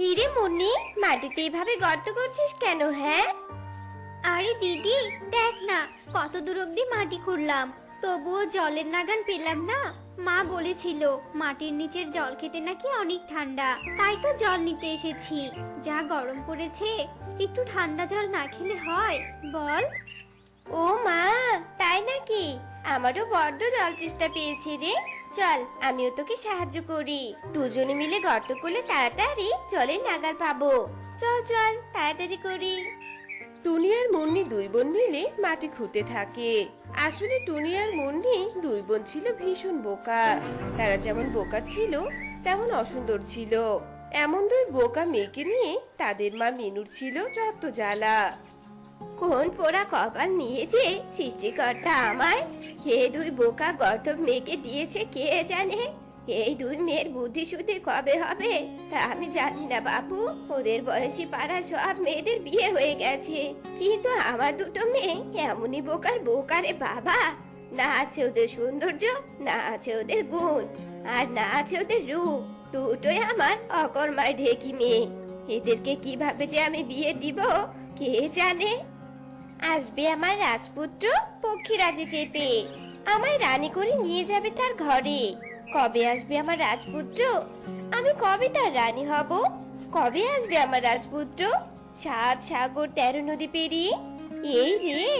কিরে মুন্নি, মাটিতে এভাবে গর্ত করছিস কেন? হ্যাঁ, আরে দিদি, দেখ না কত দূর অব্দি মাটি খুঁড়লাম, তবুও জলের নাগান পেলাম না। মা বলেছিল মাটির নিচের জল খেতে নাকি অনেক ঠান্ডা, তাই তো জল নিতে এসেছি। যা গরম পড়েছে, একটু ঠান্ডা জল না খেলে হয় বল? ও মা, তাই নাকি? আমারও বড্ড জল তেষ্টা পেয়েছে রে। চল, আমিও তোকে সাহায্য করি। দুজনে মিলে গর্ত করলে তাড়াতাড়ি জলের নাগাল পাবো। চল চল, তাড়াতাড়ি করি। টুনি আর মুন্নি দুই বোন মিলে মাটি খুঁড়তে থাকে। আসলে টুনি আর মুন্নি দুই বোন ছিল ভীষণ বোকা। তারা যেমন বোকা ছিল তেমন অসুন্দর ছিল। এমন দুই বোকা মেয়েকে নিয়ে তাদের মা মিনুর ছিল যত জ্বালা। কোন পোড়া কপাল নিয়েছে সৃষ্টিকর্তা আমায়! হে দুই বোকা গর্ত মেয়েকে দিয়েছে কে জানে। এই দুই মেয়ের বুদ্ধি শুদ্ধি কবে হবে তা আমি জানি না বাপু। ওদের বয়সী পাড়া সব মেয়েদের বিয়ে হয়ে গেছে, কিন্তু আমার দুটো মেয়ে এমনই বোকার বোকারে বাবা। না আছে ওদের সৌন্দর্য, না আছে ওদের গুণ, আর না আছে ওদের রূপ। দুটোই আমার অকর্মার ঢেকি মেয়ে। এদেরকে কিভাবে যে আমি বিয়ে দিব কে জানে। আসবে আমার রাজপুত্র পক্ষীরাজে চেপে, আমায় রানী করে নিয়ে যাবে তার ঘরে। কবে আসবে আমার রাজপুত্র? আমি কবে তার রানী হব? কবে আসবে আমার রাজপুত্র? 7 সাগর 13 নদী পেরিয়ে। এই রে,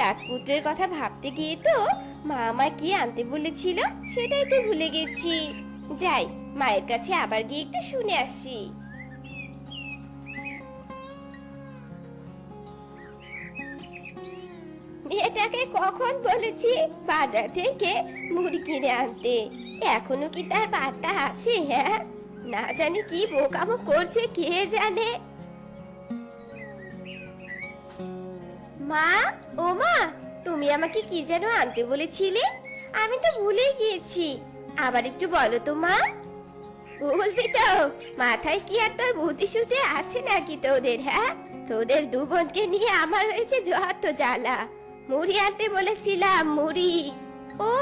রাজপুত্রের কথা ভাবতে গিয়ে তো মা আমায় কি আনতে বলেছিল সেটাই তো ভুলে গেছি। যাই, মায়ের কাছে আবার গিয়ে একটু শুনে আসি। মেয়েটাকে কখন বলেছি বাজার থেকে মুড়ি কিনে আনতে, এখনো কি তার পাত্তা আছে? হ্যাঁ, না জানি কি বোকামো করছে কে জানে। মা, ও মা, তুমি আমাকে কি যেন আনতে বলেছিলে? আমি তো ভুলেই গিয়েছি, আবার একটু বলো তো মা। বলবি তো? মাথায় কি আর তোর বুদ্ধি শুদ্ধি আছে নাকি তোদের? হ্যাঁ, তোদের দু বোনকে নিয়ে আমার হয়েছে যত জ্বালা। মুড়ি আনতে বলেছিলাম, মুড়ি। ও,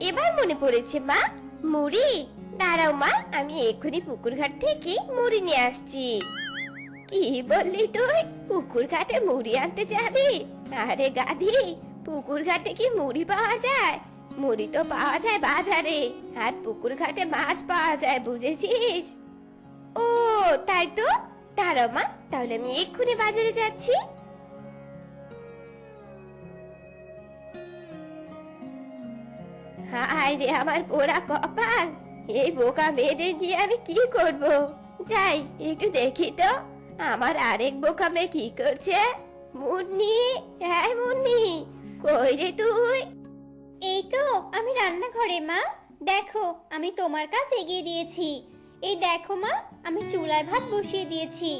এবার মনে পড়েছে মা, মুড়ি। দাঁড়াও মা, আমি এক্ষুনি পুকুর ঘাট থেকে মুড়ি নিয়ে আসছি। কি বললি তুই? পুকুর ঘাটে মুড়ি আনতে যাবি? আরে গাধি, পুকুর ঘাটে কি মুড়ি পাওয়া যায়? মুড়ি তো পাওয়া যায় বাজারে, আর পুকুর ঘাটে মাছ পাওয়া যায়, বুঝেছিস? ও তাই তো, দাঁড়াও মা, তাহলে আমি এক্ষুনি বাজারে যাচ্ছি। হায় রে আমার পোড়া কপাল, এই বোকা মেয়েদের নিয়ে আমি কি করব? যাই একটু দেখি তো আমার আরেক বোকা মেয়ে কি করছে। মুন্নি, হ্যাঁ মুন্নি, কই রে তুই? এই তো আমি রান্নাঘরে মা। দেখো, আমি তোমার কাজ এগিয়ে দিয়েছি। এই দেখো মা, আমি চুলায় ভাত বসিয়ে দিয়েছি।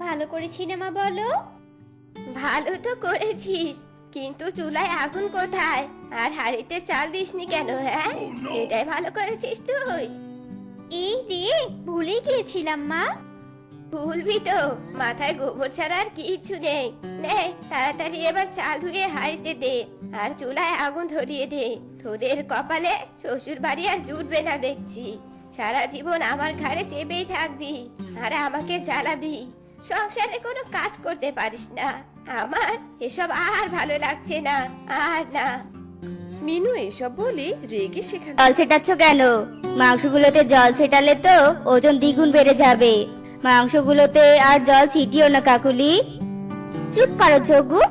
ভালো করেছি না মা বলো? ভালো তো করেছিস, কিন্তু চুলায় আগুন কোথায়? আর হাঁড়িতে চাল দিসনি কেন? হ্যাঁ, এটাই ভালো করেছিস তুই। এই রে, ভুলেই গিয়েছিলাম মা। ভুলবি তো, মাথায় গোবর ছাড়া আর কিছু নেই। নে তাড়াতাড়ি এবার চাল ধুয়ে হাঁড়িতে দে, আর চুলায় আগুন ধরিয়ে দে। তোদের কপালে শ্বশুর বাড়ি আর জুটবে না দেখছি। সারা জীবন আমার ঘাড়ে চেপেই থাকবি আর আমাকে জ্বালাবি। সংসারে কোনো কাজ করতে পারিস না। আমার এসব আর ভালো লাগছে না, আর না। মিনু এসব বলে রেগে সেখানে জল ছেটাচ্ছ কেন? মাংসগুলোতে জল ছেটালে তো ওজন দ্বিগুণ বেড়ে যাবে। মাংসগুলোতে আর জল ছিটিও না কাকুলি। চুপ করো যোগু,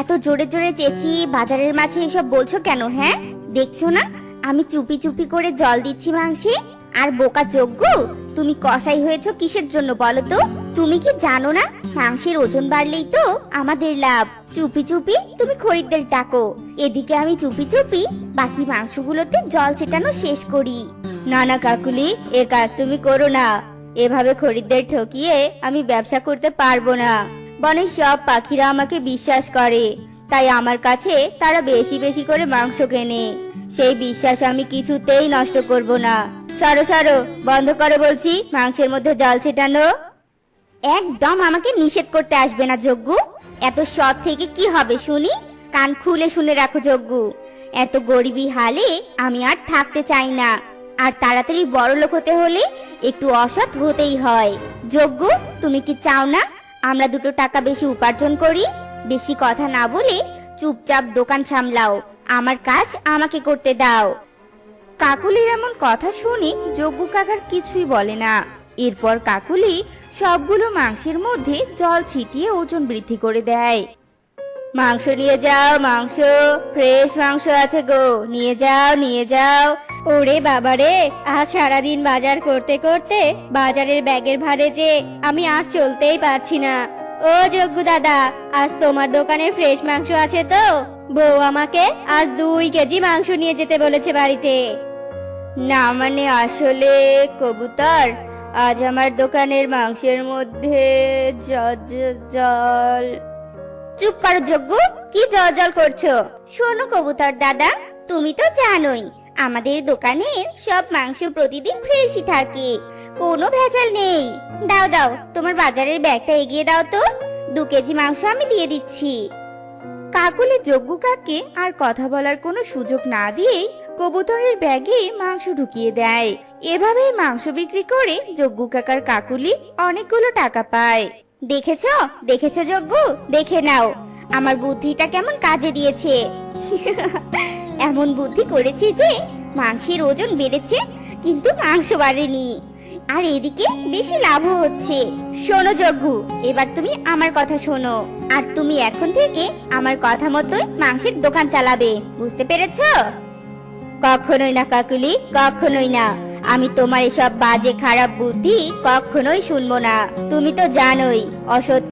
এত জোরে জোরে চেঁচিয়ে বাজারের মাঝে এসব বলছো কেন? হ্যাঁ, দেখছো না আমি চুপি চুপি করে জল দিচ্ছি মাংসে? আর বোকা যোগু, তুমি কসাই হয়েছো কিসের জন্য বলো তো? তুমি কি জানো না মাংসের ওজন বাড়লেই তো আমাদের লাভ? চুপি চুপি তুমি খরিদ্দের ডাকো, এদিকে আমি চুপি চুপি বাকি মাংসগুলোতে জল ছেটানো শেষ করি। না না কাকুলি, এ কাজ তুমি করো না। এভাবে খরিদ্দের ঠকিয়ে আমি ব্যবসা করতে পারবো না। বনের সব পাখিরা আমাকে বিশ্বাস করে, তাই আমার কাছে তারা বেশি বেশি করে মাংস কেনে। সেই বিশ্বাস আমি কিছুতেই নষ্ট করব না। সরো সরো, বন্ধ করো বলছি মাংসের মধ্যে জল ছেটানো। একদম আমাকে নিষেধ করতে আসবে না যজ্ঞু। এত সৎ থেকে কি হবে শুনি? কান খুলে শুনে রাখো যজ্ঞু, এত গরিবী হালে আমি আর থাকতে চাই না। আর তাড়াতাড়ি বড় লোক হতে হলে একটু অসৎ হতেই হয়। যজ্ঞ, তুমি কি চাও না আমরা দুটো টাকা বেশি উপার্জন করি? বেশি কথা না বলে চুপচাপ দোকান সামলাও, আমার কাজ আমাকে করতে দাও। কাকুলির এমন কথা শুনে যজ্ঞ কাকার কিছুই বলে না। এরপর কাকুলি সবগুলো মাংসের মধ্যে জল ছিটিয়ে ওজন বৃদ্ধি করে দেয়। মাংস নিয়ে যাও, মাংস, ফ্রেশ মাংস আছে গো, নিয়ে যাও নিয়ে যাও। ওরে বাবারে, আজ সারাদিন বাজার করতে করতে বাজারের ব্যাগের ভারে যে আমি আর চলতেই পারছি না। ও যজ্ঞ দাদা, আজ তোমার দোকানে ফ্রেশ মাংস আছে তো? বউ আমাকে আজ 2 কেজি মাংস নিয়ে যেতে বলেছে বাড়িতে। না মানে আসলে কবুতর, আজ আমার দোকানের মাংসের মধ্যে জল। চুপ করো যজ্ঞ, কি জল জল করছো? শোনো কবুতর দাদা, তুমি তো জানোই আমাদের দোকানের সব মাংস প্রতিদিন ফ্রেশই থাকে, কোনো ভেজাল নেই। দাও দাও, তোমার বাজারের ব্যাগটা এগিয়ে দাও তো, 2 কেজি মাংস আমি দিয়ে দিচ্ছি। কাকুলি যজ্ঞ কাককে আর কথা বলার কোনো সুযোগ না দিয়েই কবুতরের ব্যাগে মাংস ঢুকিয়ে দেয়। এভাবে মাংস বিক্রি করে যজ্ঞ কাকার কাকুলি অনেকগুলো টাকা পায়। দেখেছো দেখেছো যজ্ঞ, দেখে নাও আমার বুদ্ধিটা কেমন কাজে দিয়েছে। এমন বুদ্ধি করেছি যে মাংসের ওজন বেড়েছে কিন্তু মাংস বাড়েনি, আর এদিকে বেশি লাভও হচ্ছে। শোনো যজ্ঞ, এবার তুমি আমার কথা শোনো, আর তুমি এখন থেকে আমার কথা মতোই মাংসের দোকান চালাবে, বুঝতে পেরেছো? কখনোই না কাকুলি, কখনোই না। আমি তোমার এসব বাজে খারাপ বুদ্ধি কখনোই শুনবো না। তুমি তো জানোই অসৎ